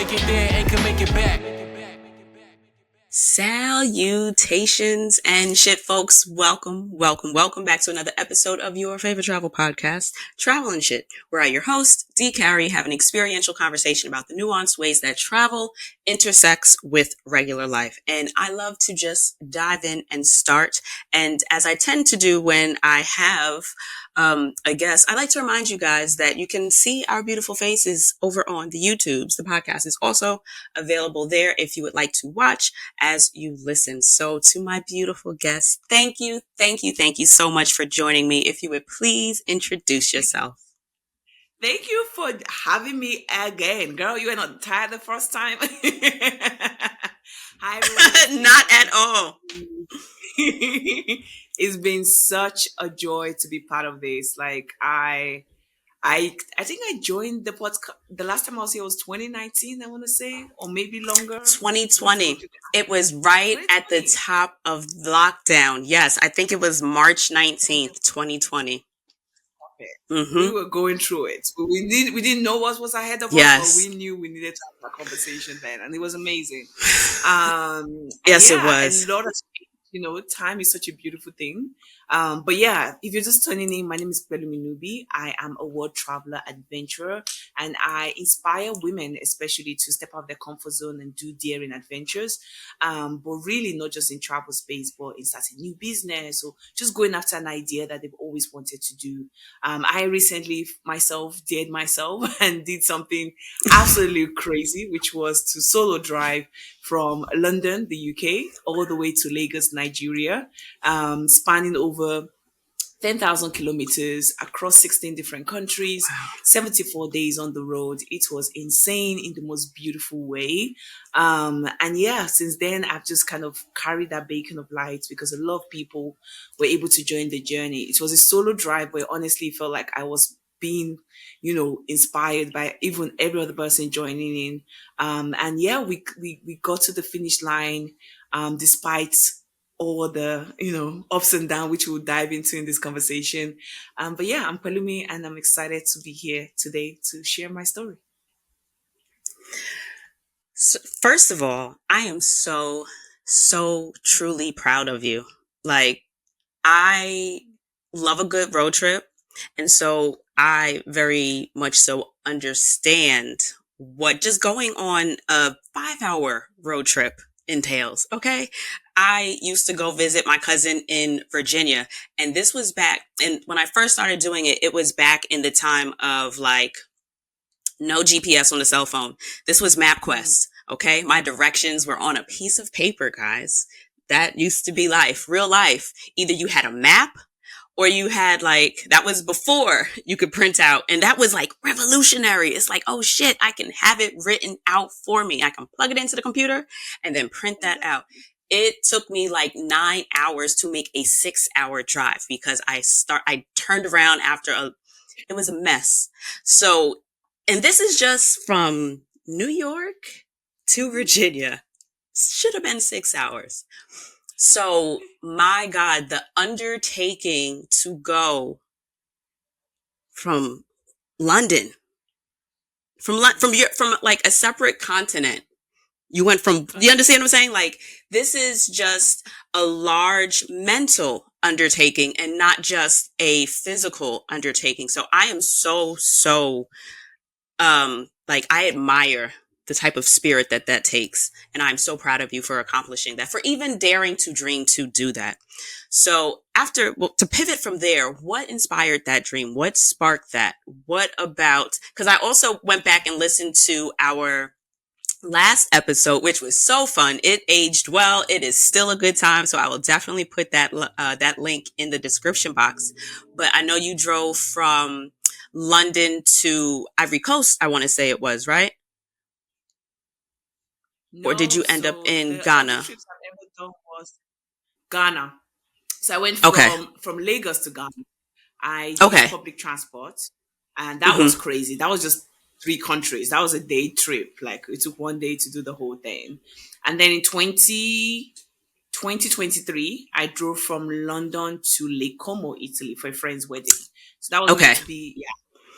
make it there and can make it back. Salutations and shit, folks. Welcome back to another episode of your favorite travel podcast, Travel and Shit, where I, your host, D. Carey, have an experiential conversation about the nuanced ways that travel intersects with regular life. And I love to just dive in and start. And as I tend to do when I have a guest, I like to remind you guys that you can see our beautiful faces over on the YouTubes. The podcast is also available there if you would like to watch as you listen. So to my beautiful guests, thank you so much for joining me. If you would please introduce yourself. Thank you for having me again. Girl, you were not tired the first time. Hi, everyone. Not at all. It's been such a joy to be part of this. Like I think I joined the podcast the last time I was here was 2019, I want to say, or maybe longer. 2020. It was right at the top of lockdown. Yes, I think it was March 19th, 2020. Mm-hmm. We were going through it. We didn't know what was ahead of us, but we knew we needed to have a conversation then, and it was amazing. Yes, it was. A lot of, time is such a beautiful thing. But yeah, if you're just turning in, my name is Pelumi Nubi. I am a world traveler, adventurer, and I inspire women, especially, to step out of their comfort zone and do daring adventures. But really not just in travel space, but in starting new business or just going after an idea that they've always wanted to do. I recently dared myself and did something absolutely crazy, which was to solo drive from London, the UK, all the way to Lagos, Nigeria, spanning over 10,000 kilometers across 16 different countries, 74 days on the road. It was insane in the most beautiful way. And yeah, since then, I've just kind of carried that beacon of light because a lot of people were able to join the journey. It was a solo drive, but honestly felt like I was being, inspired by even every other person joining in. And yeah, we got to the finish line, despite all the, ups and downs, which we'll dive into in this conversation. But yeah, I'm Pelumi and I'm excited to be here today to share my story. So, first of all, I am so truly proud of you. Like, I love a good road trip. And so I very much so understand what just going on a 5-hour road trip entails. Okay. I used to go visit my cousin in Virginia, and this was back, and when I first started doing it, it was back in the time of like no GPS on the cell phone. This was MapQuest. Okay. My directions were on a piece of paper, guys. That used to be life, real life. Either you had a map or you had that was before you could print out. And that was like revolutionary. It's like, oh shit, I can have it written out for me. I can plug it into the computer and then print that out. It took me like 9 hours to make a 6-hour drive because I turned around it was a mess. So, and this is just from New York to Virginia. Should have been 6 hours. So, my God, the undertaking to go from London, from like a separate continent. You went from, you understand what I'm saying? Like, this is just a large mental undertaking and not just a physical undertaking. So I am so, I admire the type of spirit that takes. And I'm so proud of you for accomplishing that, for even daring to dream to do that. So to pivot from there, what inspired that dream? What sparked that? Because I also went back and listened to our last episode, which was so fun. It aged well. It is still a good time. So I will definitely put that link in the description box. But I know you drove from London to Ivory Coast, I want to say it was, right? No, or did you end up in Ghana? The trips I've ever done was Ghana. So I went from Lagos to Ghana. I used public transport, and that was crazy. That was just 3 countries. That was a day trip. Like, it took 1 day to do the whole thing. And then in 2023, I drove from London to Lake Como, Italy for a friend's wedding. So that was meant to be,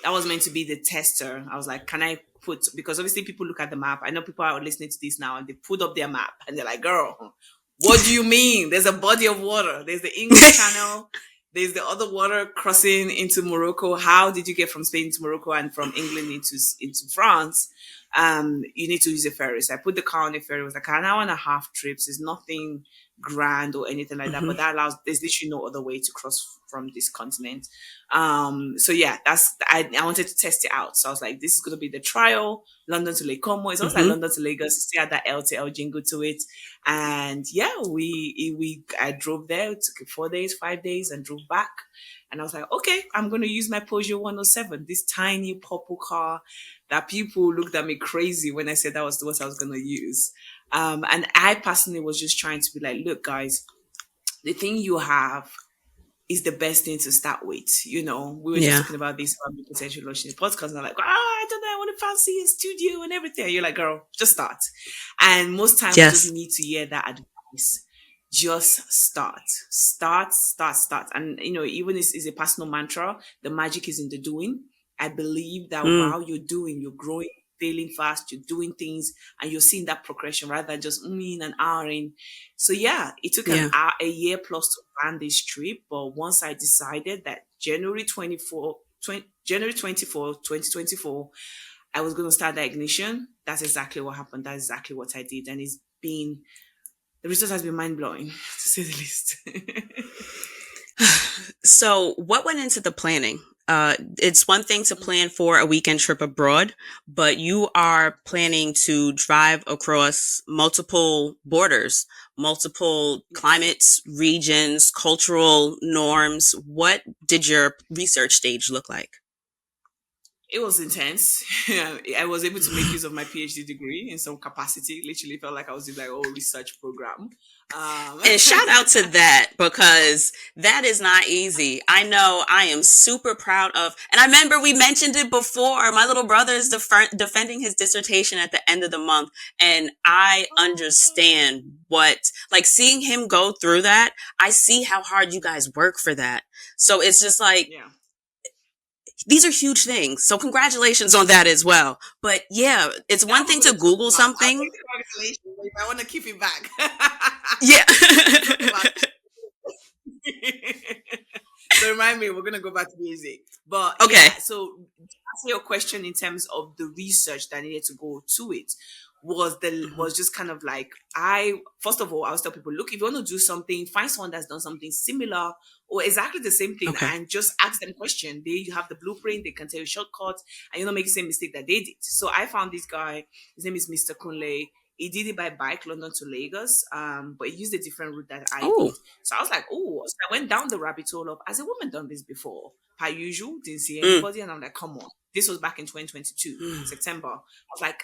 that was meant to be the tester. I was like, can I put, because obviously people look at the map. I know people are listening to this now and they put up their map and they're like, girl, what do you mean? There's a body of water. There's the English Channel. There's the other water crossing into Morocco. How did you get from Spain to Morocco and from England into France? You need to use a ferry. So I put the car on a ferry. It was like an hour and a half trips. It's nothing grand or anything like that, Hmm. but that allows, there's literally no other way to cross from this continent. So yeah, I wanted to test it out. So I was like, this is going to be the trial. London to Lake Como. It's almost like Hmm. London to Lagos. It still had that LTL jingle to it. And yeah, I drove there. It took 4 days, 5 days, and drove back. And I was like, okay, I'm going to use my Peugeot 107, this tiny purple car that people looked at me crazy when I said that was what I was going to use. And I personally was just trying to be like, look, guys, the thing you have is the best thing to start with. We were just Yeah. talking about this on the potential launching the podcast, and I'm like, I don't know, I want to fancy a studio and everything. You're like, girl, just start. And most time we just Yes. need to hear that advice. Just start, start, start, start. And even is a personal mantra. The magic is in the doing. I believe that Mm. while you're doing, you're growing, failing fast, you're doing things, and you're seeing that progression rather than just in and hour in. So yeah, it took Yeah. a year plus to plan this trip. But once I decided that January 24, 2024, I was going to start the ignition, that's exactly what happened. That's exactly what I did. And the result has been mind blowing, to say the least. So, what went into the planning? It's one thing to plan for a weekend trip abroad, but you are planning to drive across multiple borders, multiple Yes. climates, regions, cultural norms. What did your research stage look like? It was intense. I was able to make use of my PhD degree in some capacity. Literally felt like I was in like a whole research program. Um, And shout out to that because that is not easy. I know I am super proud of, and I remember we mentioned it before. My little brother is defending his dissertation at the end of the month, and I understand like seeing him go through that. I see how hard you guys work for that. So it's just like, yeah. these are huge things. So congratulations on that as well. But yeah, it's That one we're thing going to to talk Google about. I'll something. take the congratulations, but I want to keep it back. Yeah. We'll talk about so remind me, we're gonna go back to music. But Okay. yeah, so to answer your question in terms of the research that needed to go to it Mhm. was just kind of like I first of all I was tell people, look, if you want to do something, find someone that's done something similar or exactly the same thing Okay. and just ask them question. They have the blueprint, they can tell you shortcuts, and you're not making the same mistake that they did. So I found this guy, his name is Mr. Kunle. He did it by bike, London to Lagos, but he used a different route that I Oh. did. So I was like, oh, so I went down the rabbit hole of, has a woman done this before? Per usual, didn't see Mm. anybody. And I'm like, come on. This was back in 2022, Mm. September. I was like,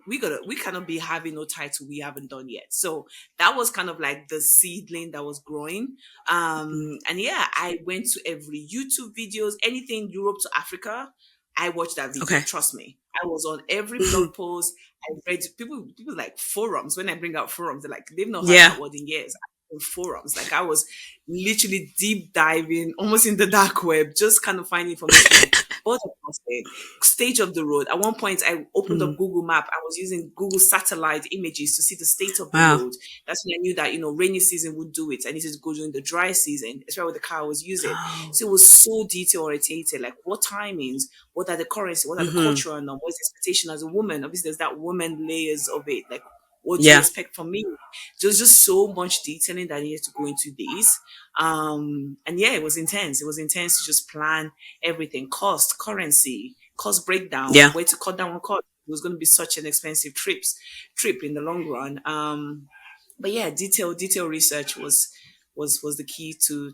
we cannot be having no title we haven't done yet. So that was kind of like the seedling that was growing. Mhm. And yeah, I went to every YouTube videos, anything Europe to Africa. I watched that video. Okay. Trust me. I was on every Mhm. blog post. I read people like forums. When I bring out forums, they're like, they've not heard Yeah. that word in years. Forums. Like I was literally deep diving almost in the dark web, just kind of finding information on border crossing, stage of the road. At one point, I opened Mhm. up Google Map. I was using Google satellite images to see the state of the Wow. road. That's when I knew that rainy season would do it. I needed to go during the dry season, especially with the car I was using. Oh. So it was so detail orientated. Like what timings, what are the currency, what are the Mhm. cultural norms, what's the expectation as a woman. Obviously, there's that woman layers of it. Like what do you Yeah. expect from me? There's just so much detailing that needed to go into these. And yeah, it was intense. It was intense to just plan everything, cost, currency, cost breakdown, Yeah. where to cut down on cost. It was going to be such an expensive trip in the long run. But yeah, detail research was the key to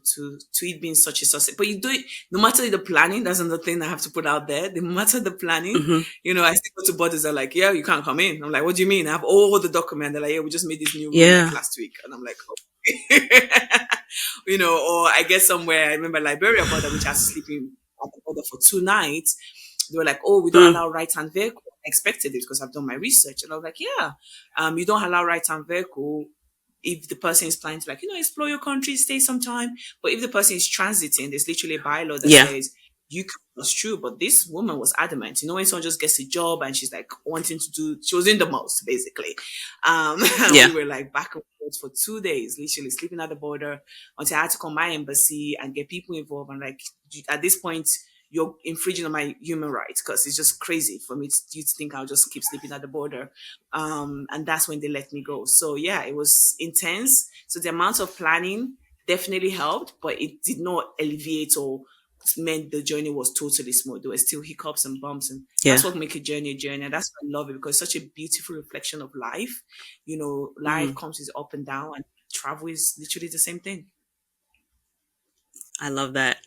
it being such a success. But you do it no matter the planning. That's another thing I have to put out there. No matter the planning, Mhm. I still go to borders. They're like, yeah, you can't come in. I'm like, what do you mean? I have all the documents. They're like, yeah, we just made this new rule like Yeah. last week, and I'm like, okay. Or I get somewhere. I remember Liberia border, which I was sleeping at the border for 2 nights. They were like, oh, we don't Mm. allow right hand vehicle. I expected it because I've done my research, and I was like, yeah, you don't allow right hand vehicle if the person is planning to explore your country, stay some time. But if the person is transiting, there's literally a bylaw that Yeah. says you was true, but this woman was adamant. When someone just gets a job and she's like wanting to do, she was in the most basically. And Yeah. we were like back and forth for 2 days, literally sleeping at the border until I had to call my embassy and get people involved. And like at this point, you're infringing on my human rights because it's just crazy for me you to think I'll just keep sleeping at the border. And that's when they let me go. So yeah, it was intense. So the amount of planning definitely helped, but it did not alleviate or meant the journey was totally smooth. There were still hiccups and bumps, and Yeah. that's what make a journey a journey. And that's why I love it because it's such a beautiful reflection of life. Life Hmm. comes with up and down, and travel is literally the same thing. I love that.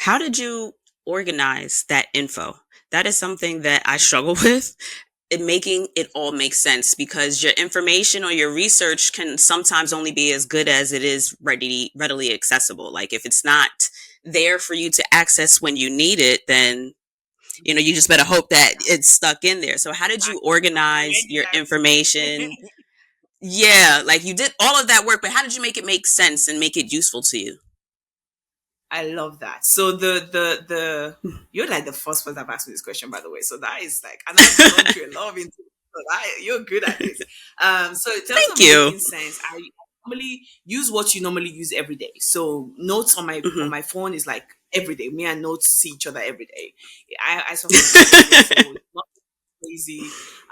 How did you organize that info? That is something that I struggle with. It making it all make sense because your information or your research can sometimes only be as good as it is readily accessible. Like if it's not there for you to access when you need it, then you just better hope that it's stuck in there. So how did you organize your information? Yeah, like you did all of that work, but how did you make it make sense and make it useful to you? I love that. So the you're like the first person I've asked me this question, by the way. So that is like, and I've gone through a lot of interviews. So you're good at this. So in terms Thank of you. making sense, I normally use what you normally use every day. So notes on my Hmm. phone is like every day. Me and notes see each other every day. I suffer from dyslexia, so it's not crazy.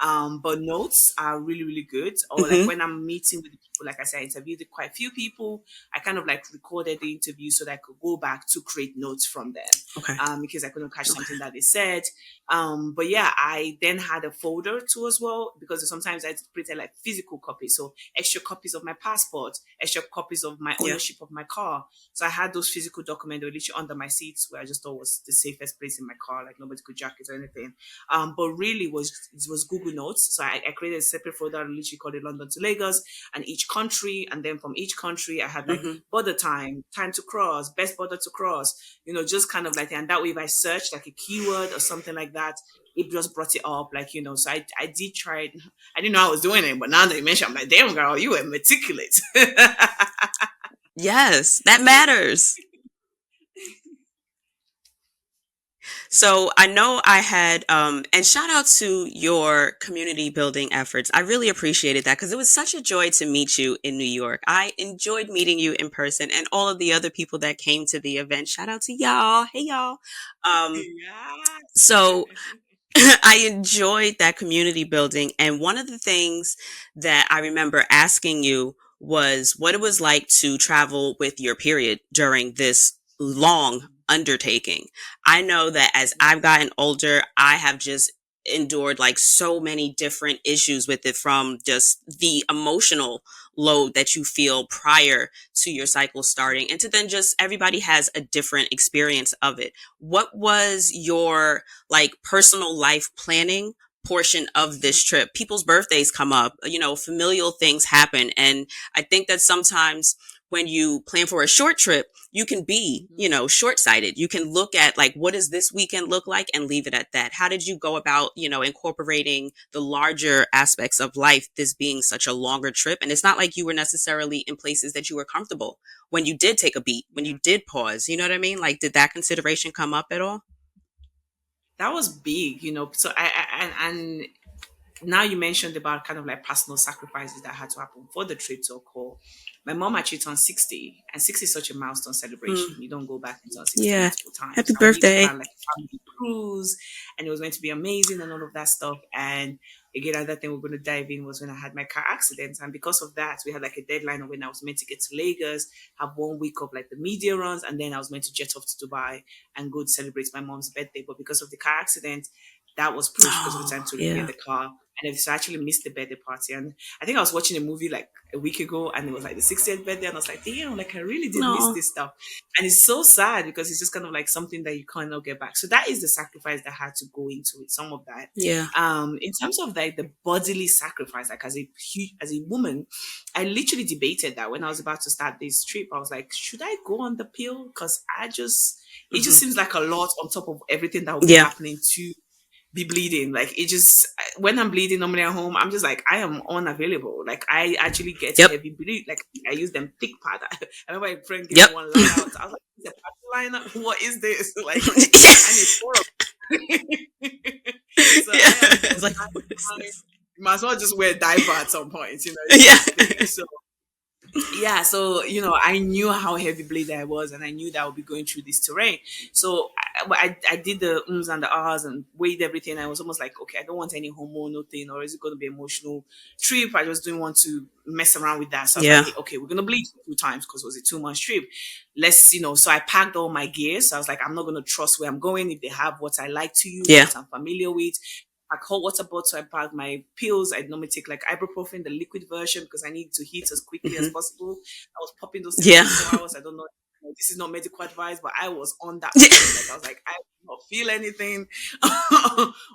But notes are really, really good. Or like Hmm. when I'm meeting with people, like I said, I interviewed quite a few people. I kind of like recorded the interview so that I could go back to create notes from them. Okay. Because I couldn't catch Okay. something that they said. But yeah, I then had a folder too as well because sometimes I printed like physical copies. So extra copies of my passport, extra copies of my Yeah. ownership of my car. So I had those physical documents that were literally under my seats where I just thought was the safest place in my car, like nobody could jack it or anything. But really it was Google Notes. So I created a separate folder, literally called it London to Lagos, and each country, and then from each country I had like Hmm. border time to cross, best border to cross, just kind of like that. And that way if I searched like a keyword or something like that, it just brought it up, like, so I did try it. I didn't know I was doing it, but now that you mentioned, I'm like, damn girl, you were meticulous. Yes, that matters. So I know I had, and shout out to your community building efforts. I really appreciated that because it was such a joy to meet you in New York. I enjoyed meeting you in person and all of the other people that came to the event. Shout out to y'all. Hey, y'all. Um, Yes. so I enjoyed that community building. And one of the things that I remember asking you was what it was like to travel with your period during this long undertaking. I know that as I've gotten older, I have just endured like so many different issues with it, from just the emotional load that you feel prior to your cycle starting, and to then just everybody has a different experience of it. What was your like personal life planning portion of this trip? People's birthdays come up, familial things happen. And I think that sometimes when you plan for a short trip, you can be, short sighted. You can look at like, what does this weekend look like and leave it at that. How did you go about, incorporating the larger aspects of life, this being such a longer trip? And it's not like you were necessarily in places that you were comfortable when you did take a beat, when Yeah. you did pause, you know what I mean? Like, did that consideration come up at all? That was big, So and now you mentioned about kind of like personal sacrifices that had to happen for the trip to occur. My mom actually turned 60, and 60 is such a milestone celebration. Mm. You don't go back and turn 60 Yeah. multiple times. Happy And we even birthday. planned like a family cruise, and it was meant to be amazing and all of that stuff. And again, another thing we're going to dive in was when I had my car accident. And because of that, we had like a deadline of when I was meant to get to Lagos, have 1 week of like the media runs, and then I was meant to jet off to Dubai and go to celebrate my mom's birthday. But because of the car accident, that was pushed because of the Oh, time to repair yeah. the car. And so I actually missed the birthday party. And I think I was watching a movie like a week ago, and it was like the 60th birthday. And I was like, damn, like I really did miss No. this stuff. And it's so sad because it's just kind of like something that you cannot get back. So that is the sacrifice that had to go into it, some of that. Yeah. In terms of like the bodily sacrifice, like as a woman, I literally debated that when I was about to start this trip. I was like, should I go on the pill? Because it just Hmm. seems like a lot on top of everything that will be Yeah. happening to be bleeding. Like it just, when I'm bleeding normally at home, I'm just like, I am unavailable. Like I actually get Yep. heavy bleed. Like I use them thick pad. I remember a friend gave me Yep. one lie out. I was like, "Is it flying up. What is this? Like, and it's horrible. So Yeah. I am It's like, what is I this? you might as well just wear a diaper at some point, it's Yeah. just the thing. So yeah, so I knew how heavy bladed I was, and I knew that I would be going through this terrain. So I did the ums and the ahs and weighed everything. I was almost like, okay, I don't want any hormonal thing, or is it going to be emotional trip? I just didn't want to mess around with that. So I was like, Yeah. hey, okay, we're gonna bleed 2 times because it was a 2 month trip. Let's, so I packed all my gear. So I was like, I'm not gonna trust where I'm going if they have what I like to use, Yeah. what I'm familiar with. Like hot water bottle, I packed my pills. I normally take like ibuprofen, the liquid version, because I need to heat as quickly as Hmm. possible. I was popping those things Yeah. every 4 hours. I don't know. This is not medical advice, but I was on that Yeah. feeling. Like I was like, I do not feel anything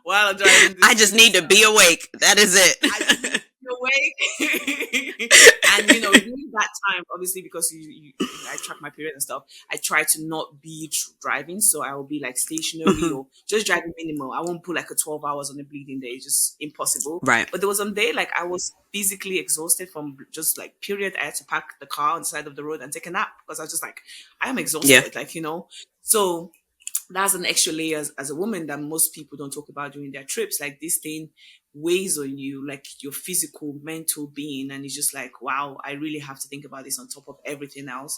while driving I this just through need this. to be awake. That is I just need it. to be awake. And during that time, obviously, because I track my period and stuff, I try to not be driving. So I will be like stationary Hmm. or just driving minimal. I won't put like a 12 hours on a bleeding day. It's just impossible. Right. But there was some day like I was physically exhausted from just like period. I had to park the car on the side of the road and take a nap because I was just like, I am Yeah. exhausted. So that's an extra layer as a woman that most people don't talk about during their trips. Like this thing weighs on you, like your physical, mental being, and it's just like, wow, I really have to think about this on top of everything else.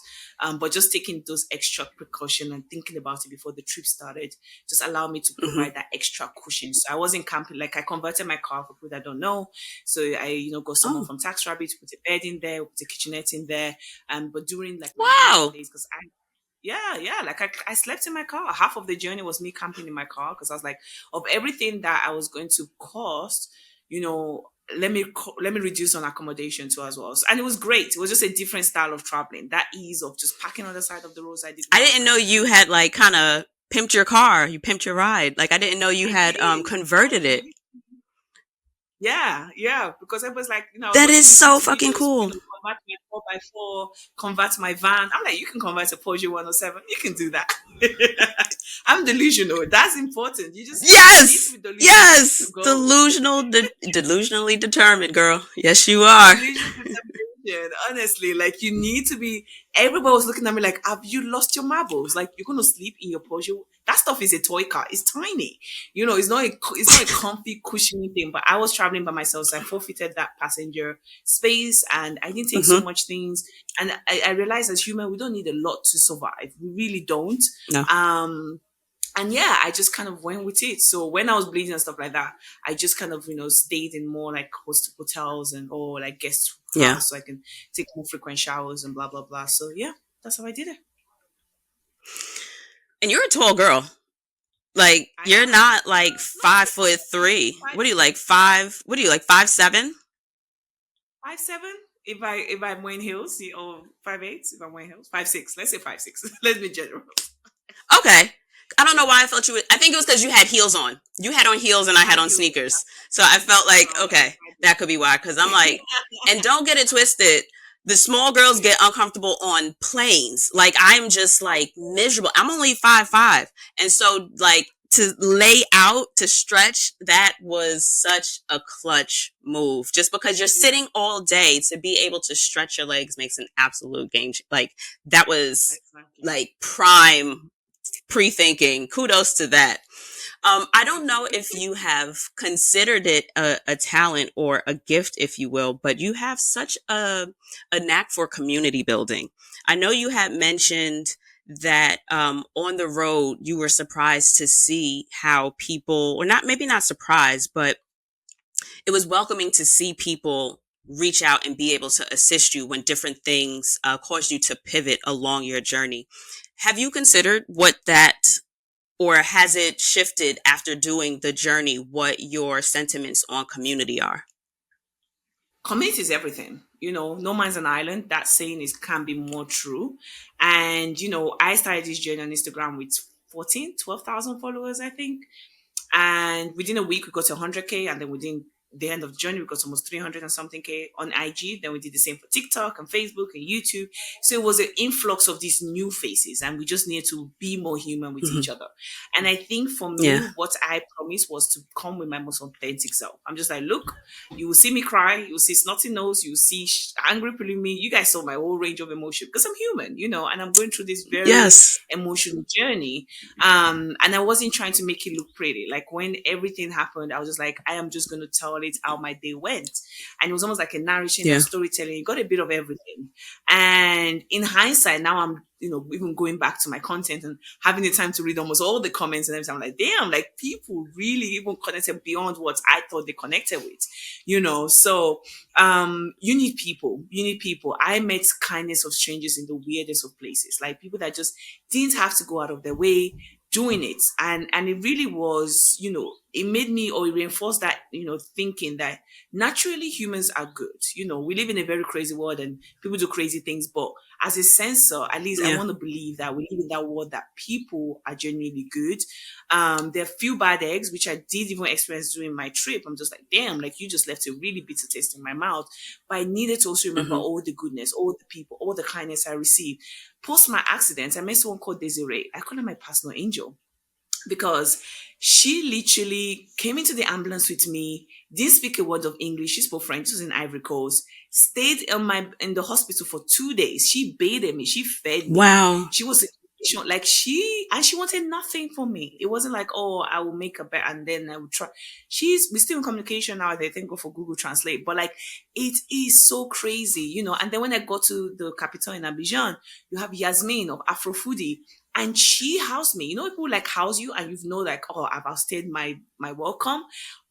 But just taking those extra precaution and thinking about it before the trip started just allowed me to Hmm. provide that extra cushion. So I wasn't camping. Like I converted my car for people that don't know. So I, got someone Oh, from Tax Rabbit to put a bed in there, put a kitchenette in there. But during like my hiking wow. days, because yeah, yeah. Like I slept in my car. Half of the journey was me camping in my car because I was like, of everything that I was going to cost, you know, let me reduce on accommodation too as well. And it was great. It was just a different style of traveling. That ease of just parking on the side of the roadside didn't I work. didn't know you had like kind of pimped your car. You pimped your ride. Like I didn't know you I had did. converted it. Yeah, yeah, because I was like, I was That is watching so YouTube fucking videos, cool. convert my 4x4, convert my van. I'm like, you can convert a Porsche 107. You can do that. I'm delusional. That's important. You need to Yes. be delusional to Yes. go. Delusionally determined, girl. Yes, you are. Delusional determination. Honestly, like you need to be. Everybody was looking at me like, "Have you lost your marbles? Like you're gonna sleep in your Porsche? That stuff is a toy car. It's tiny. It's not a comfy, cushiony thing." But I was traveling by myself, so I forfeited that passenger space, and I didn't take so Hmm. much things. And I realized as human, we don't need a lot to survive. We really don't. No. Um, and yeah, I just kind of went with it. So when I was bleeding and stuff like that, I just kind of stayed in more like hotels and or like guest Yeah. house so I can take more frequent showers and blah blah blah. So yeah, that's how I did it. And you're a tall girl. Like I you're am not like not 5'3". five What are you like 5? What are you like 5'7"? 5'7". If I'm wearing heels, or 5'8". If I'm wearing heels, 5'6". Let's say 5'6". Let's be general. Okay. I don't know why I felt you would. I think it was because you had heels on. You had on heels and I I had had on heels. sneakers. So I felt like, So okay, that could be why. Because I'm like, and don't get it twisted. The small girls get uncomfortable on planes. Like I'm just like miserable. I'm only 5'5". And so like to lay out, to stretch, that was such a clutch move. Just because you're sitting all day, to be able to stretch your legs makes an absolute game. Like that was exactly. like prime pre-thinking. Kudos to that. I don't know if you have considered it a talent or a gift, if you will, but you have such a knack for community building. I know you had mentioned that on the road you were surprised to see how people, or not, maybe not surprised, but it was welcoming to see people reach out and be able to assist you when different things caused you to pivot along your journey. Have you considered what that, or has it shifted after doing the journey, what your sentiments on community are? Community is everything. No man's an island. That saying is can be more true. And I started this journey on Instagram with 12,000 followers, I think. And within a week, we got to 100K, and then within the end of January, we got almost 300 and something K on IG. Then we did the same for TikTok and Facebook and YouTube. So it was an influx of these new faces, and we just needed to be more human with each Hmm. other. And I think for me, Yeah. what I promised was to come with my most authentic self. I'm just like, look, you will see me cry, you will see snotty nose, you will see angry pulling me. You guys saw my whole range of emotion because I'm human, and I'm going through this very Yes. emotional journey. And I wasn't trying to make it look pretty. Like when everything happened, I was just like, I am just going to tell it how my day went. And it was almost like a narration and Yeah. storytelling. You got a bit of everything. And in hindsight, now I'm, even going back to my content and having the time to read almost all the comments and everything. I'm like, damn, like people really even connected beyond what I thought they connected with. So you need people. You need people. I met kindness of strangers in the weirdest of places, like people that just didn't have to go out of their way doing it. And it really was, it made me, or it reinforced that, thinking that naturally humans are good. We live in a very crazy world and people do crazy things, but as a censor, at least I Yeah. want to believe that we live in that world that people are genuinely good. There are few bad eggs, which I did even experience during my trip. I'm just like, damn, like you just left a really bitter taste in my mouth. But I needed to also remember Hmm. all the goodness, all the people, all the kindness I received. Post my accident, I met someone called Desiree. I call her my personal angel because she literally came into the ambulance with me, didn't speak a word of English. She spoke French. She was in Ivory Coast. Stayed in the hospital for 2 days. She bathed me. She fed me. Wow. She was like she wanted nothing from me. It wasn't like, oh, I will make a bet and then I will try. We still in communication now. They thank God for Google Translate. But like it is so crazy. And then when I got to the capital in Abidjan, you have Yasmin of Afro Foodie, and she housed me. People like house you and like, oh, I've outstayed my welcome.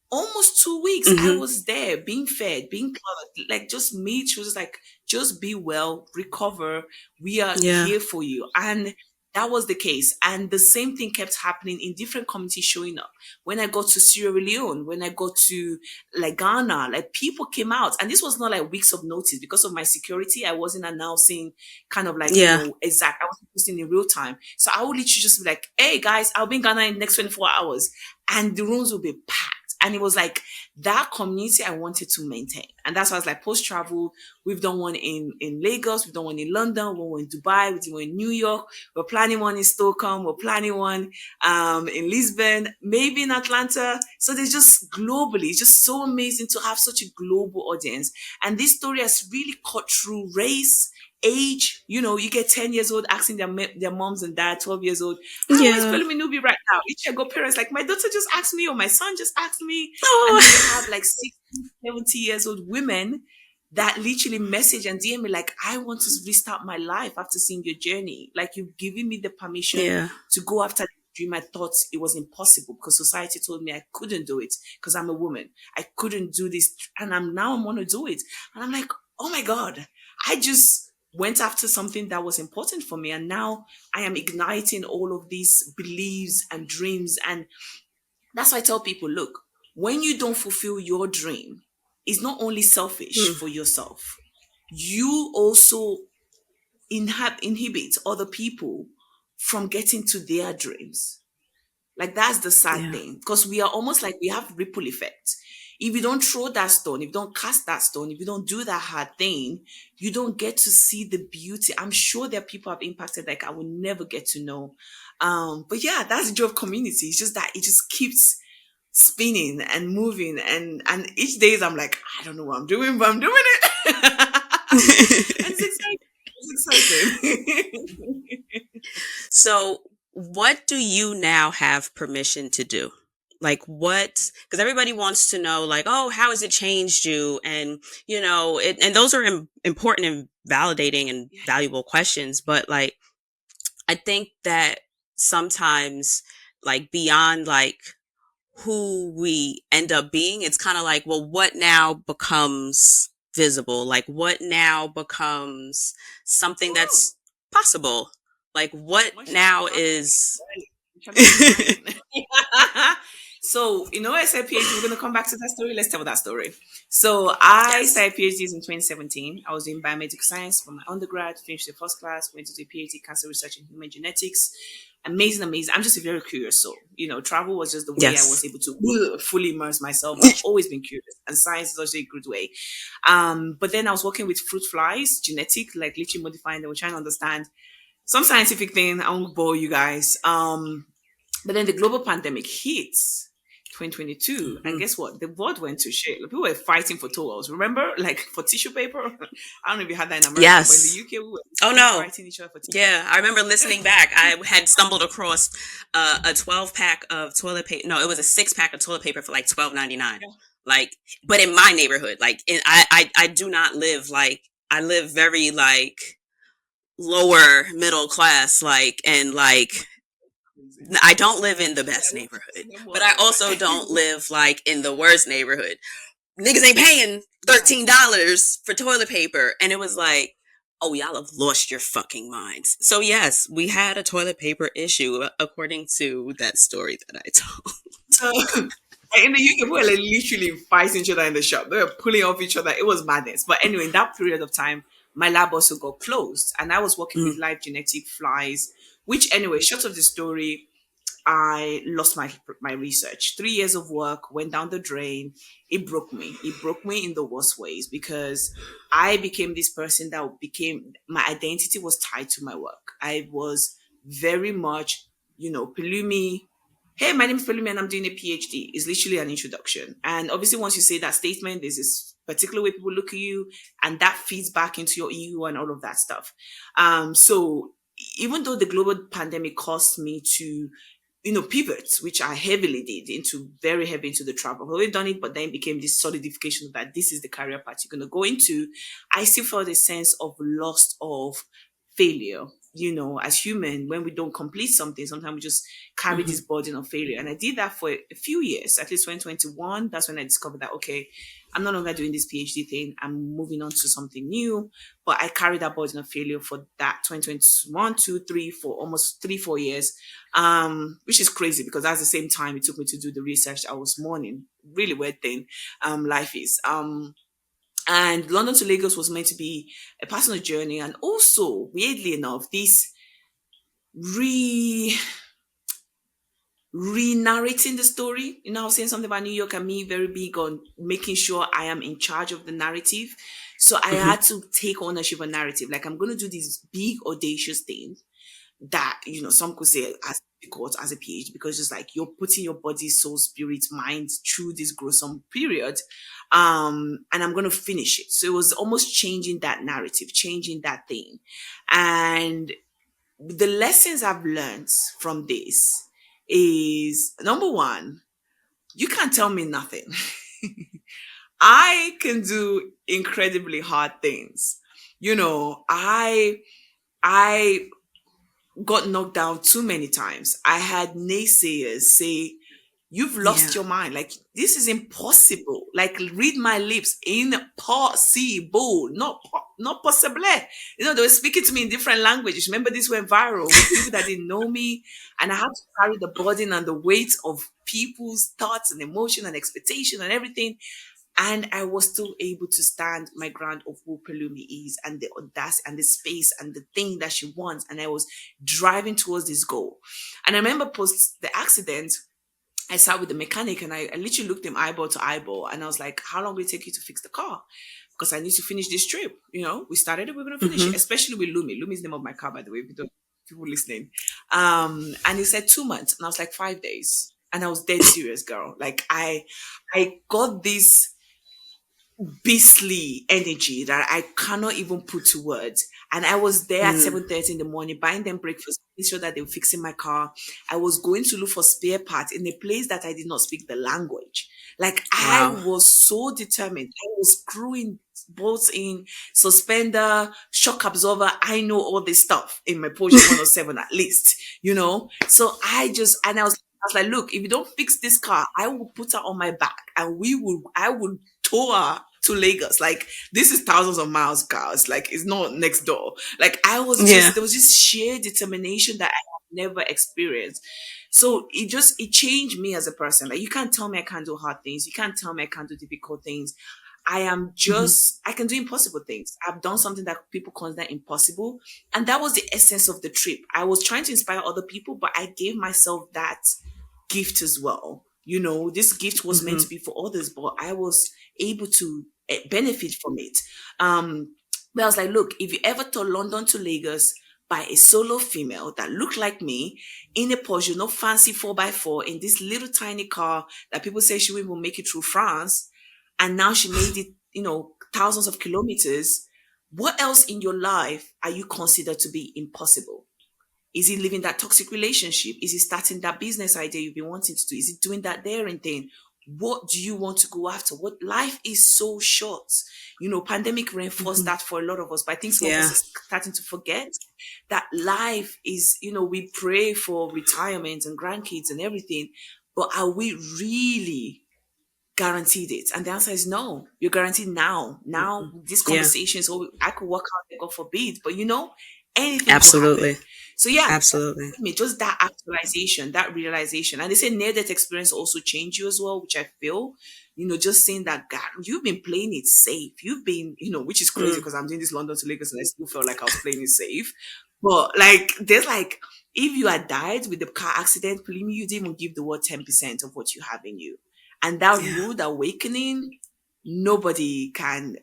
Almost 2 weeks I Hmm. was there being fed, being clothed, like just me. She was just like, just be well, recover. We are Yeah. here for you. And that was the case. And the same thing kept happening in different communities showing up. When I got to Sierra Leone, when I got to like Ghana, like people came out. And this was not like weeks of notice because of my security. I wasn't announcing kind of like, Yeah. exact. I wasn't posting in real time. So I would literally just be like, hey guys, I'll be in Ghana in the next 24 hours. And the rooms will be packed. And it was like that community I wanted to maintain. And that's why I was like, post travel, we've done one in Lagos, we've done one in London, one in Dubai, we did one in New York, we're planning one in Stockholm, we're planning one in Lisbon, maybe in Atlanta. So there's just globally, it's just so amazing to have such a global audience. And this story has really cut through race, age. You get 10 years old asking their moms and dad, 12 years old, hi, where's Yeah. Pelumi Nubi right now? Each I got parents like, my daughter just asked me or my son just asked me. And then you Oh. have like 60, 70 years old women that literally message and DM me like, I want to restart my life after seeing your journey. Like you've given me the permission Yeah. to go after the dream. I thought it was impossible because society told me I couldn't do it because I'm a woman. I couldn't do this. And I'm want to do it. And I'm like, oh my God, I just went after something that was important for me. And now I am igniting all of these beliefs and dreams. And that's why I tell people, look, when you don't fulfill your dream, it's not only selfish Mm. for yourself, you also inhibit other people from getting to their dreams. Like that's the sad Yeah. thing because we are almost like we have ripple effect. If you don't throw that stone, if you don't cast that stone, if you don't do that hard thing, you don't get to see the beauty. I'm sure there are people I've impacted like I will never get to know. But yeah, that's the joy of community. It's just that it just keeps spinning and moving, and each days I'm like, I don't know what I'm doing, but I'm doing it. And it's exciting. It's exciting. So, what do you now have permission to do? Like, what? Because everybody wants to know, like, oh, how has it changed you? And, and those are important and validating and Yeah. valuable questions. But, like, I think that sometimes, like, beyond, like, who we end up being, it's kind of like, well, what now becomes visible? Like, what now becomes something Woo! that's possible? Like, what When shall I now start? is. We shall not be crying. So, I said PhD, we're going to come back to that story. Let's tell that story. So, I Yes. started PhDs in 2017. I was in biomedical science for my undergrad, finished the first class, went to do PhD cancer research in human genetics. amazing, amazing. I'm just a very curious soul. Travel was just the way I was Yes. able to fully immerse myself. I've always been curious, and science is also a good way. But then I was working with fruit flies, genetic, like literally modifying. They were trying to understand some scientific thing. I won't bore you guys. But then the global pandemic hits 2022, and Hmm. guess what? The world went to shit. Like, people were fighting for towels. Remember, like for tissue paper. I don't know if you had that in America, but in the Yes. UK, we were Oh literally no. fighting each other for tissue. Yeah, I remember listening back. I had stumbled across a 12 pack of toilet paper. No, it was a 6 pack of toilet paper for like 12.99. Yeah. Like, but in my neighborhood, like, I do not live like I live very like lower middle class, like, and like Crazy. I don't live in the best Yeah, neighborhood, same but I world. also don't live like in the worst neighborhood. Niggas ain't paying Yeah. $13 for toilet paper. And it was like, oh, y'all have lost your fucking minds. So, yes, we had a toilet paper issue, according to that story that I told. So in the UK, we were like literally fighting each other in the shop. They were pulling off each other. It was madness. But anyway, in that period of time, my lab also got closed, and I was working with Mm, live genetic flies. Which anyway, short of the story, I lost my research. 3 years of work went down the drain. It broke me. It broke me in the worst ways because I became this person that became my identity was tied to my work. I was very much, Pelumi. Hey, my name is Pelumi and I'm doing a PhD. It's literally an introduction. And obviously, once you say that statement, there's this particular way people look at you, and that feeds back into your ego and all of that stuff. So even though the global pandemic caused me to pivots, which I heavily did into very heavy into the travel. I've always done it, but then became this solidification that this is the career path you're going to go into. I still felt a sense of loss of failure. As human, when we don't complete something, sometimes we just carry hmm this burden of failure. And I did that for a few years, at least 2021. That's when I discovered that, okay, I'm no longer doing this PhD thing. I'm moving on to something new. But I carried that burden of failure for that 2021, 2, 3, 4, almost 3, 4 years, which is crazy because that's the same time it took me to do the research I was mourning. Really weird thing, life is. And London to Lagos was meant to be a personal journey, and also weirdly enough, this re re-narrating the story. I was saying something about New York and me very big on making sure I am in charge of the narrative. So I hmm had to take ownership of narrative. Like I'm going to do this big audacious thing that some could say as difficult as a PhD because it's like you're putting your body, soul, spirit, mind through this gruesome period, and I'm going to finish it. So it was almost changing that narrative, changing that thing, and the lessons I've learned from this is number one, you can't tell me nothing. I can do incredibly hard things. I got knocked down too many times. I had naysayers say, "You've lost Yeah. your mind. Like, this is impossible. Like, read my lips. Impossible. Not possible." They were speaking to me in different languages. Remember, this went viral with people that didn't know me. And I had to carry the burden and the weight of people's thoughts and emotion and expectation and everything. And I was still able to stand my ground of who Pelumi is and the audacity and the space and the thing that she wants. And I was driving towards this goal. And I remember post the accident, I sat with the mechanic and I literally looked him eyeball to eyeball and I was like, how long will it take you to fix the car? Because I need to finish this trip. We started it, we're going to finish hmm it, especially with Lumi. Lumi is the name of my car, by the way, if you don't, people listening. And he said 2 months. And I was like, 5 days. And I was dead serious, girl. Like I got this beastly energy that I cannot even put to words. And I was there at mm 7:30 in the morning, buying them breakfast, making sure that they were fixing my car. I was going to look for spare parts in a place that I did not speak the language. Like I Wow. was so determined. I was screwing bolts in, suspender, shock absorber. I know all this stuff in my Porsche 107 at least. So I was like, look, if you don't fix this car, I will put her on my back and I will tow her to Lagos. Like this is thousands of miles, guys. Like it's not next door. Like Yeah. there was this sheer determination that I have never experienced. So it changed me as a person. Like you can't tell me I can't do hard things. You can't tell me I can't do difficult things. I am Hmm. just, I can do impossible things. I've done something that people consider impossible. And that was the essence of the trip. I was trying to inspire other people, but I gave myself that gift as well. This gift was meant Hmm. to be for others, but I was able to benefit from it. But I was like, look, if you ever took London to Lagos by a solo female that looked like me in a Porsche, no fancy 4x4, in this little tiny car that people say she will make it through France, and now she made it, thousands of kilometers. What else in your life are you considered to be impossible? Is it living that toxic relationship? Is it starting that business idea you've been wanting to do? Is it doing that daring thing? What do you want to go after? What life is so short. Pandemic reinforced Hmm. that for a lot of us, but I think some of us Yeah. are starting to forget that life is, we pray for retirement and grandkids and everything, but are we really guaranteed it? And the answer is no. You're guaranteed now. Now, these Yeah. conversations, oh, I could work out, God forbid, but anything could happen. Absolutely. So yeah, Absolutely. me just that actualization, that realization. And they say near death experience also change you as well, which I feel, just saying that, God, you've been playing it safe. You've been, which is crazy Mm. because I'm doing this London to Lagos and I still felt like I was playing it safe. But like, there's like, if you had died with the car accident, believe me, you didn't even give the world 10% of what you have in you. And that Yeah. rude awakening, nobody can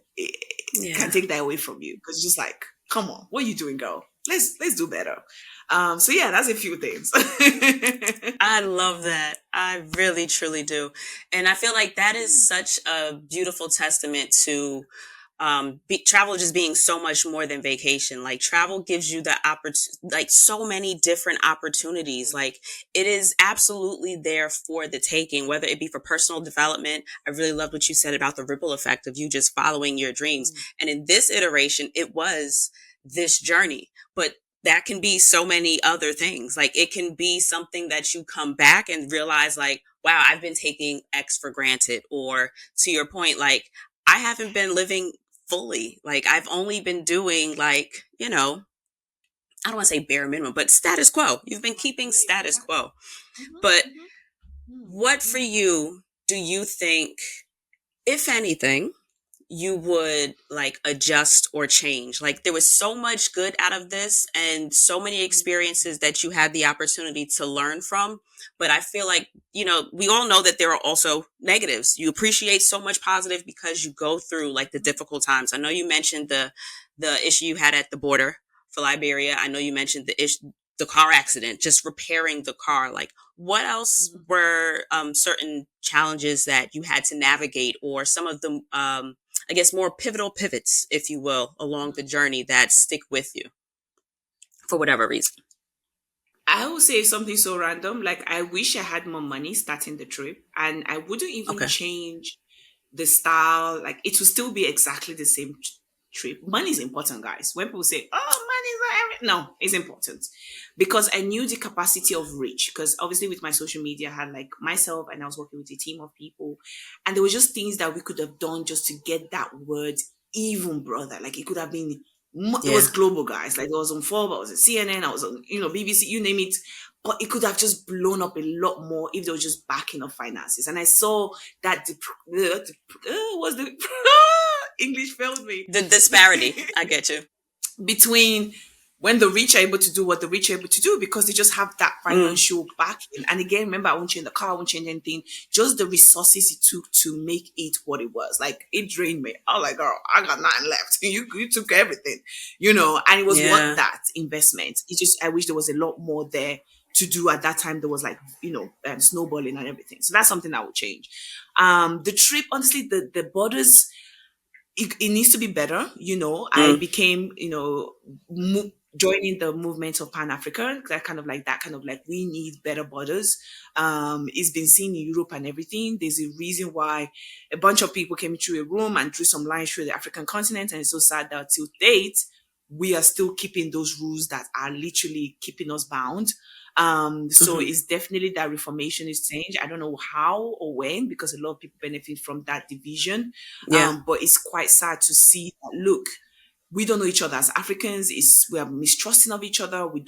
Yeah. take that away from you. Because it's just like, come on, what are you doing, girl? Let's do better. So yeah, that's a few things. I love that. I really, truly do. And I feel like that is such a beautiful testament to travel just being so much more than vacation. Like travel gives you the like so many different opportunities. Like it is absolutely there for the taking, whether it be for personal development. I really loved what you said about the ripple effect of you just following your dreams. And in this iteration, it was this journey, but that can be so many other things. Like it can be something that you come back and realize like, wow, I've been taking X for granted. Or to your point, like I haven't been living fully. Like I've only been doing like, I don't want to say bare minimum, but status quo. You've been keeping status quo. But what for you do you think, if anything, you would like adjust or change? Like there was so much good out of this and so many experiences that you had the opportunity to learn from. But I feel like, we all know that there are also negatives. You appreciate so much positive because you go through like the difficult times. I know you mentioned the issue you had at the border for Liberia. I know you mentioned the car accident, just repairing the car. Like what else were certain challenges that you had to navigate, or some of the I guess more pivotal pivots, if you will, along the journey that stick with you for whatever reason? I would say something so random. Like I wish I had more money starting the trip, and I wouldn't even Okay. change the style. Like it will still be exactly the same trip. Money is important, guys. When people say, "Oh, money is not everything," no, it's important because I knew the capacity of reach. Because obviously, with my social media, I had like myself, and I was working with a team of people, and there were just things that we could have done just to get that word even, brother. Like it could have been. It Yeah. was global, guys. Like it was on Forbes, I was on CNN, I was on, BBC, you name it. But it could have just blown up a lot more if there was just backing of finances. And I saw that was the English failed me. The disparity. I get you. Between when the rich are able to do what the rich are able to do because they just have that Mm. financial backing. And again, remember, I won't change the car, I won't change anything. Just the resources it took to make it what it was. Like it drained me. I was like, girl, I got nothing left. You took everything, and it was worth Yeah. that investment. It's just I wish there was a lot more there to do at that time. There was like snowballing and everything. So that's something I would change. The trip, honestly, the borders it needs to be better. I Mm. became, joining the movement of Pan Africa. That kind of like we need better borders. It's been seen in Europe and everything. There's a reason why a bunch of people came through a room and drew some lines through the African continent, and it's so sad that till date we are still keeping those rules that are literally keeping us bound. So Hmm. it's definitely that reformation is change. I don't know how or when because a lot of people benefit from that division, Yeah. but it's quite sad to see that, look, we don't know each other as Africans. Is we are mistrusting of each other. We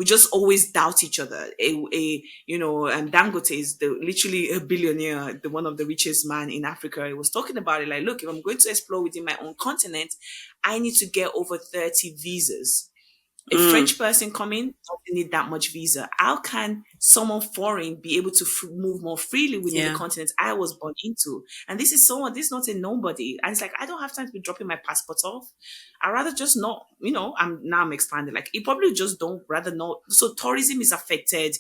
just always doubt each other. And Dangote is literally a billionaire, the one of the richest man in Africa. He was talking about it like, look, if I'm going to explore within my own continent, I need to get over 30 visas. A Mm, French person coming doesn't need that much visa. How can someone foreign be able to move more freely within the yeah. continent I was born into? And this is someone, this is not a nobody. And it's like, I don't have time to be dropping my passport off. I rather just not, I'm expanding. Like, you probably just don't rather not. So tourism is affected,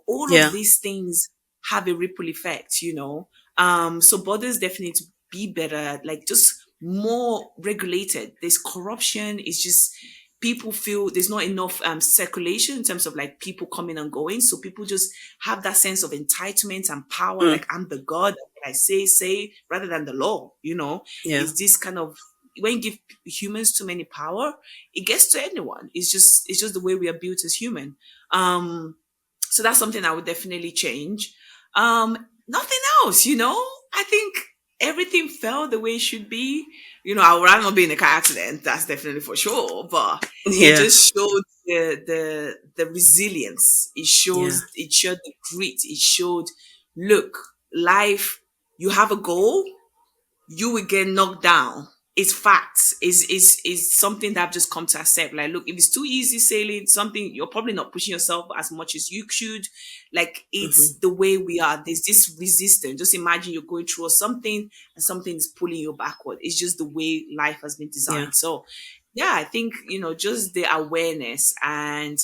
all of Yeah. these things have a ripple effect, So borders definitely need to be better, like just more regulated. There's corruption, it's just people feel there's not enough circulation in terms of like people coming and going. So people just have that sense of entitlement and power, Mm, like I'm the God, I say, rather than the law, yeah. Is this kind of when you give humans too many power, it gets to anyone. It's just the way we are built as human. So that's something I would definitely change. Nothing else, I think everything felt the way it should be. I would rather not be in a car accident, that's definitely for sure. But it Yeah. just showed the resilience. Yeah. It showed the grit. It showed, look, life, you have a goal, you will get knocked down. It's facts. Is something that I've just come to accept. Like, look, if it's too easy sailing, something you're probably not pushing yourself as much as you should. Like, Hmm. it's the way we are. There's this resistance. Just imagine you're going through something and something is pulling you backward. It's just the way life has been Yeah. designed. So, yeah, I think just the awareness and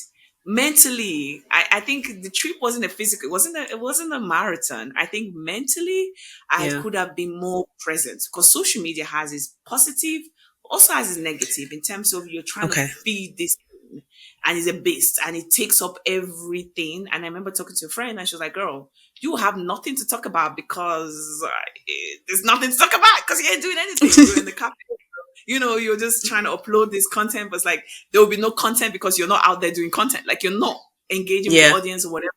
mentally, I think the trip wasn't a physical, it wasn't a marathon. I think mentally I Yeah. could have been more present because social media has its positive, also has its negative in terms of you're trying to Okay. feed this thing, and it's a beast and it takes up everything. And I remember talking to a friend and she was like, girl, you have nothing to talk about because there's nothing to talk about because you ain't doing anything. You're in the cafe, you're just trying to upload this content, but it's like there will be no content because you're not out there doing content. Like, you're not engaging with the Yeah. audience or whatever,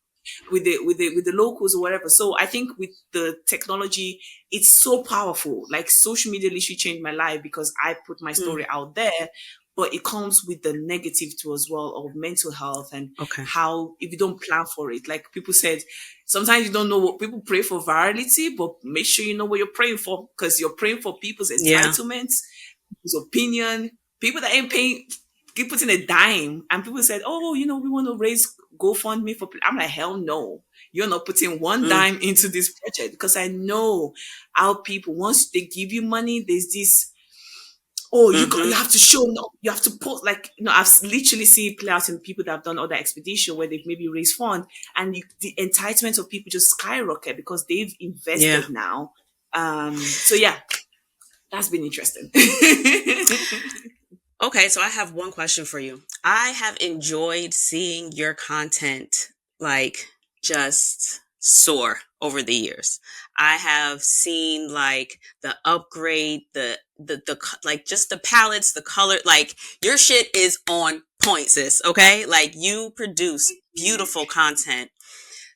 with the locals or whatever. So I think with the technology, it's so powerful. Like, social media literally changed my life because I put my Mm, story out there, but it comes with the negative too as well of mental health and okay. how if you don't plan for it, like people said, sometimes you don't know what people pray for virality, but make sure you know what you're praying for because you're praying for people's Yeah. entitlements, his opinion, people that ain't paying, keep putting a dime, and people said, "Oh, we want to raise GoFundMe for." I'm like, hell no, you're not putting one Mm, dime into this project because I know how people once they give you money, there's this. Oh, you hmm. have to show no, you have to post like I've literally seen it play out in people that have done other expedition where they've maybe raised funds and the entitlement of people just skyrocket because they've Yeah. invested now. So yeah, that's been interesting. Okay, so I have one question for you. I have enjoyed seeing your content like just soar over the years. I have seen like the upgrade, like just the palettes, the color, like your shit is on point, sis. Okay, like you produce beautiful content.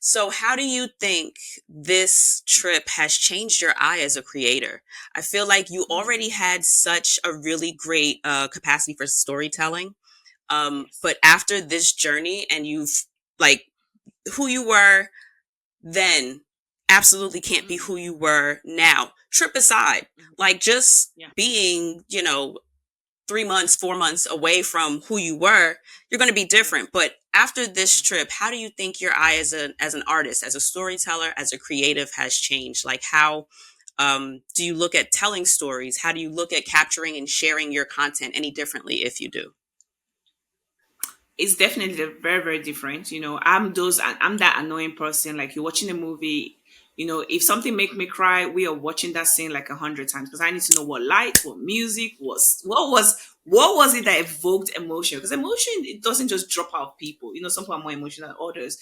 So, how do you think this trip has changed your eye as a creator? I feel like you already had such a really great capacity for storytelling. Yes. But after this journey, and you've like who you were then absolutely can't be Mm, who you were now. Trip aside, mhm. like just Yeah. being, 3 months, 4 months away from who you were, you're going to be Yeah. different. But after this Yeah. trip, how do you think your eye as an artist, as a storyteller, as a creative has changed? Like how do you look at telling stories? How do you look at capturing and sharing your content any differently if you do? It's definitely very, very different. I'm that annoying person. Like, you're watching a movie, if something make me cry, we are watching that scene like 100 times because I need to know what light, what music was, what was it that evoked emotion? Because emotion, it doesn't just drop out of people. Some people are more emotional than others.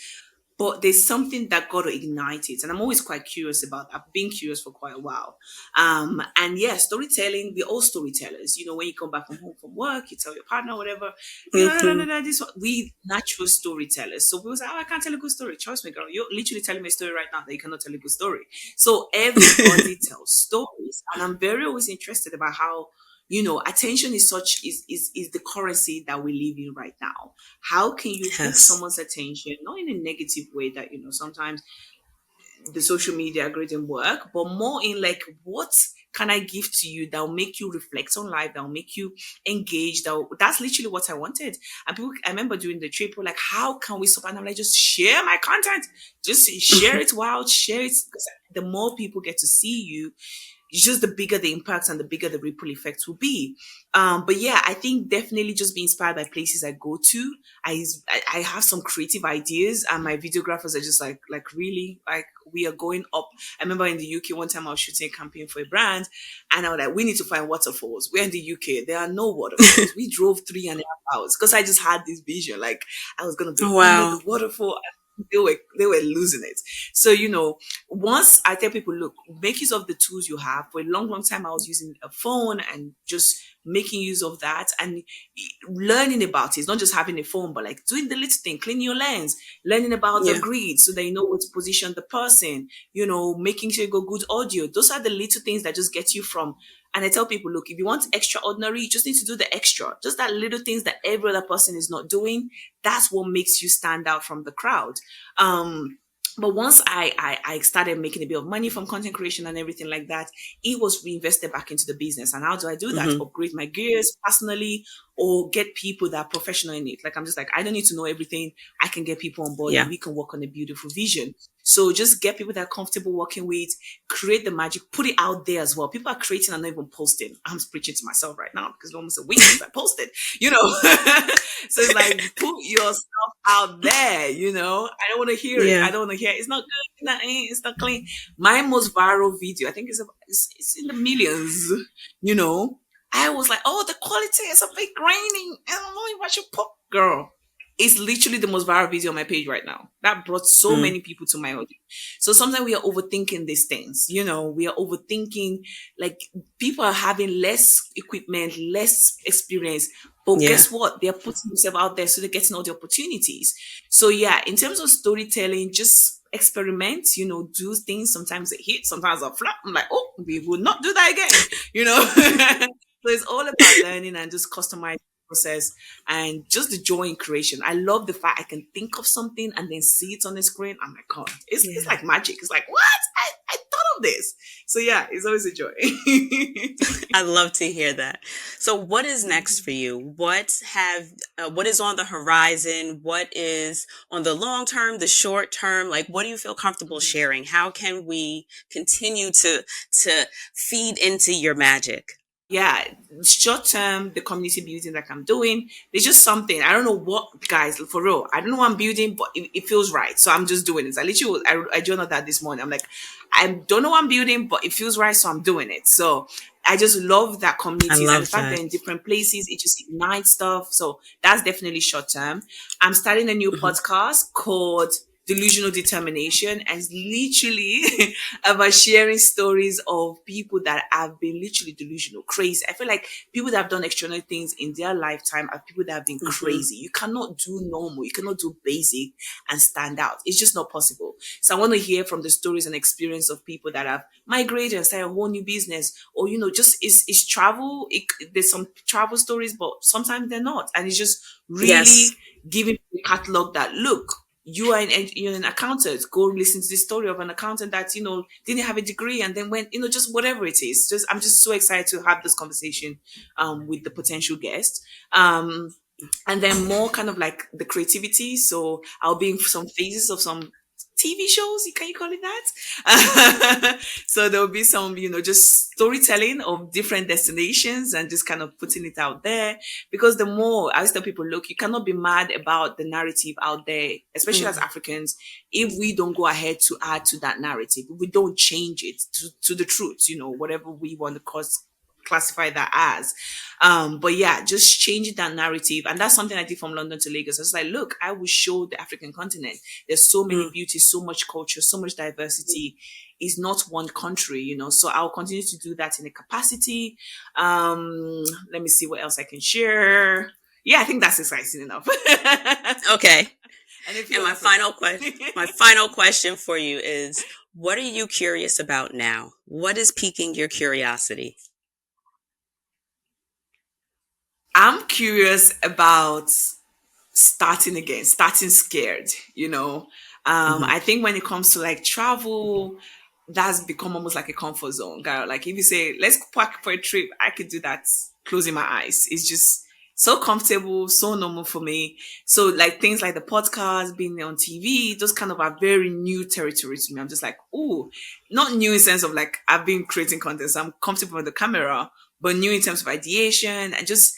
But there's something that got to ignite it. And I'm always quite curious about that. I've been curious for quite a while. And yeah, storytelling, we're all storytellers. When you come back from home from work, you tell your partner, whatever, no, no, no, Hmm. no, this one, we natural storytellers. So we was like, oh, I can't tell a good story. Trust me, girl. You're literally telling me a story right now that you cannot tell a good story. So everybody tells stories. And I'm very always interested about how Attention is is the currency that we live in right now. How can you hook Yes. someone's attention, not in a negative way that sometimes the social media algorithm work, but more in like, what can I give to you that will make you reflect on life, that will make you engage? That's literally what I wanted. And people, I remember during the trip, were like, how can we support? And I'm like, just share my content, just share it wild, share it. Because the more people get to see you, it's just the bigger the impact and the bigger the ripple effects will be. But yeah, I think definitely just be inspired by places I go to. I have some creative ideas, and my videographers are just like really like, we are going up. I remember in the UK one time I was shooting a campaign for a brand, and I was like, we need to find waterfalls. We're in the UK, there are no waterfalls. We drove 3.5 hours because I just had this vision, like I was gonna be Oh, under wow. the waterfall. They were losing it. So once I tell people, look, make use of the tools you have. For a long, long time, I was using a phone and just making use of that and learning about it. It's not just having a phone, but like doing the little thing, cleaning your lens, learning about the Yeah. grid so that you know where to position the person, making sure you got good audio. Those are the little things that just get you from. And I tell people, look, if you want extraordinary, you just need to do the extra. Just that little things that every other person is not doing. That's what makes you stand out from the crowd. But once I started making a bit of money from content creation and everything like that, it was reinvested back into the business. And how do I do that? Hmm. Upgrade my gears personally, or get people that are professional in it. Like, I'm just like, I don't need to know everything. I can get people on board and Yeah. we can work on a beautiful vision. So just get people that are comfortable working with, create the magic, put it out there as well. People are creating and not even posting. I'm preaching to myself right now because it's almost a week since I posted, you know. So it's like, put yourself out there, I don't want to hear it. Yeah. I don't want to hear it. It's not good. It's not clean. My most viral video, I think it's in the millions, you know. I was like, oh, the quality is a bit grainy. I don't know if I should pop. Girl, it's literally the most viral video on my page right now. That brought so Mm. many people to my audience. So sometimes we are overthinking these things. We are overthinking, like, people are having less equipment, less experience. But Yeah. guess what? They're putting themselves out there, so they're getting all the opportunities. So yeah, in terms of storytelling, just experiment, do things. Sometimes they hit, sometimes they flop. I'm like, oh, we will not do that again. So it's all about learning and just customizing the process and just the joy in creation. I love the fact I can think of something and then see it on the screen. I'm like, God, it's Yeah. like magic. It's like, what? I thought of this. So yeah, it's always a joy. I love to hear that. So what is next for you? What is on the horizon? What is on the long term, the short term? Like, what do you feel comfortable sharing? How can we continue to feed into your magic? Yeah, short term, the community building that I'm doing, there's just something. I don't know what, guys, for real. I don't know what I'm building, but it feels right. So I'm just doing it. I literally, I journaled that this morning. I'm like, I don't know what I'm building, but it feels right. So I'm doing it. So I just love that I communities, and the love fact they're that. in different places, it just ignites stuff. So that's definitely short term. I'm starting a new Hmm. podcast called Delusional Determination, and it's literally about sharing stories of people that have been literally delusional, crazy. I feel like people that have done extraordinary things in their lifetime are people that have been Hmm. crazy. You cannot do normal, you cannot do basic and stand out. It's just not possible. So I want to hear from the stories and experience of people that have migrated and started a whole new business, or just is travel. There's some travel stories, but sometimes they're not, and it's just Yes. really giving the catalog that, look, you're an accountant. Go listen to the story of an accountant that didn't have a degree and then went, just whatever it is. Just I'm just so excited to have this conversation with the potential guest. And then more kind of like the creativity. So I'll be in some phases of some TV shows, can you call it that? So there'll be some, just storytelling of different destinations and just kind of putting it out there. Because the more I always tell people, look, you cannot be mad about the narrative out there, especially as Mm. Africans, if we don't go ahead to add to that narrative, if we don't change it to the truth, whatever we want to classify that as. But yeah, just changing that narrative. And that's something I did from London to Lagos. I was like, look, I will show the African continent. There's so many Mm. beauties, so much culture, so much diversity. It's not one country, So I'll continue to do that in a capacity. Let me see what else I can share. Yeah, I think that's exciting enough. Okay. And a And few my other final things. question, my final question for you is, what are you curious about now? What is piquing your curiosity? curious about starting again, starting scared, you know. Hmm. I think when it comes to like travel, that's become almost like a comfort zone, girl. Like if you say, let's pack for a trip, I could do that closing my eyes. It's just so comfortable, so normal for me. So like things like the podcast, being on TV, those kind of are very new territory to me. I'm just like, oh, not new in sense of like I've been creating content, so I'm comfortable with the camera, but new in terms of ideation and just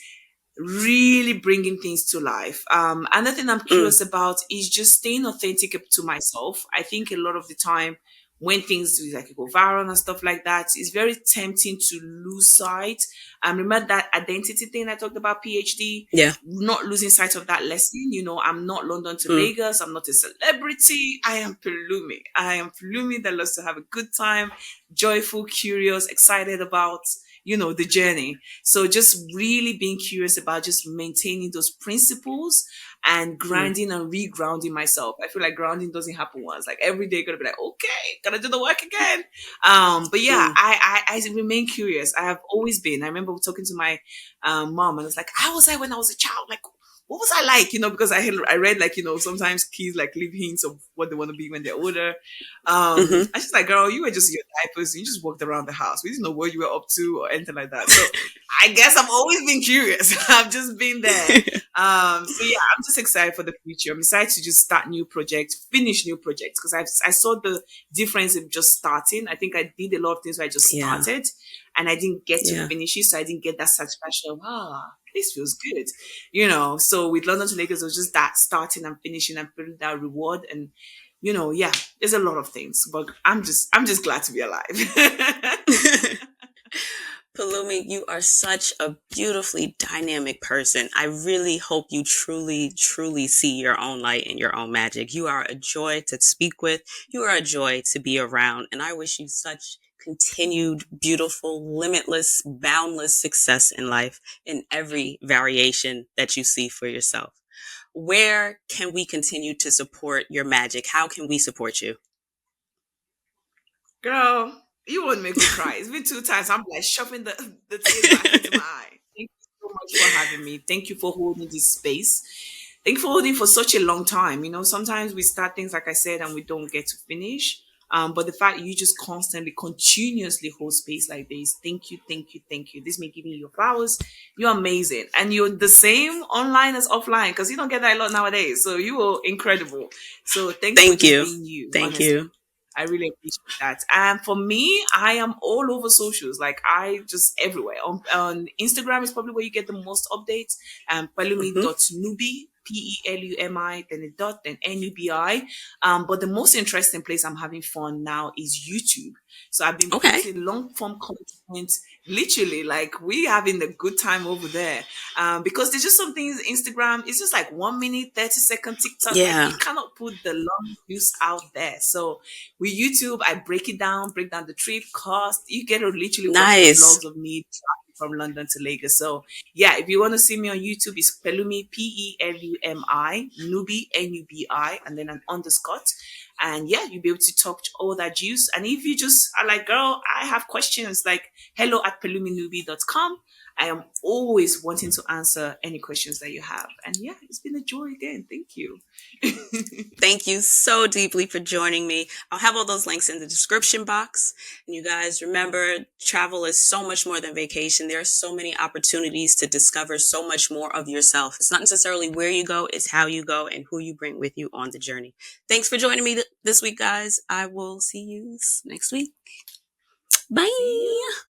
really bringing things to life. Another thing I'm Mm. curious about is just staying authentic to myself. I think a lot of the time when things like go viral and stuff like that, it's very tempting to lose sight. Remember that identity thing I talked about, PhD, Yeah. not losing sight of that lesson. You know, I'm not London to Mm. Lagos. I'm not a celebrity. I am Pelumi. I am Pelumi that loves to have a good time, joyful, curious, excited about, the journey. So just really being curious about just maintaining those principles and Mm. grinding and re-grounding myself. I feel like grounding doesn't happen once. Like every day, gotta be like, okay, gotta do the work again. But yeah, Mm. I remain curious. I have always been. I remember talking to my mom, and it's like, how was I when I was a child? Like, what was I like? Because I read like sometimes kids like leave hints of what they want to be when they're older. Hmm. I just like, girl, you were just your diapers. You just walked around the house. We didn't know what you were up to or anything like that. So I guess I've always been curious. I've just been there. So yeah, I'm just excited for the future. I'm excited to just start new projects, finish new projects because I saw the difference in just starting. I think I did a lot of things where I just Yeah. started and I didn't get to Yeah. finish it, so I didn't get that satisfaction of this feels good, So with London to Lagos, it was just that starting and finishing and feeling that reward and yeah, there's a lot of things, but I'm just glad to be alive. Palumi, you are such a beautifully dynamic person. I really hope you truly, truly see your own light and your own magic. You are a joy to speak with. You are a joy to be around. And I wish you such continued, beautiful, limitless, boundless success in life in every variation that you see for yourself. Where can we continue to support your magic? How can we support you? Girl, you won't make me cry. It's been 2 times. I'm like shoving the tears back into my eye. Thank you so much for having me. Thank you for holding this space. Thank you for holding for such a long time. Sometimes we start things like I said and we don't get to finish. But the fact you just constantly, continuously hold space like this. Thank you, thank you, thank you. This may give me your flowers. You're amazing. And you're the same online as offline because you don't get that a lot nowadays. So you are incredible. So thanks for Thank just you. being you, Thank honestly. you. I really appreciate that. And for me, I am all over socials. Like I just everywhere. On Instagram is probably where you get the most updates. Hmm. Pelumi.nubi, Pelumi, then a dot, then Nubi. But the most interesting place I'm having fun now is YouTube. So I've been Okay. putting long form content, literally like we having a good time over there. Because there's just some things Instagram, it's just like 1 minute, 30-second TikTok. Like Yeah. you cannot put the long views out there. So with YouTube, I break down the trip cost. You get to literally watch the Nice. vlogs of me traveling from London to Lagos. So yeah, if you want to see me on YouTube, it's Pelumi, Pelumi, Nubi, Nubi, and then an underscore. And yeah, you'll be able to talk to all that juice. And if you just are like, girl, I have questions, like hello@peluminubi.com. I am always wanting to answer any questions that you have. And yeah, it's been a joy again. Thank you. Thank you so deeply for joining me. I'll have all those links in the description box. And you guys remember, travel is so much more than vacation. There are so many opportunities to discover so much more of yourself. It's not necessarily where you go, it's how you go and who you bring with you on the journey. Thanks for joining me this week, guys. I will see you next week. See you. Bye.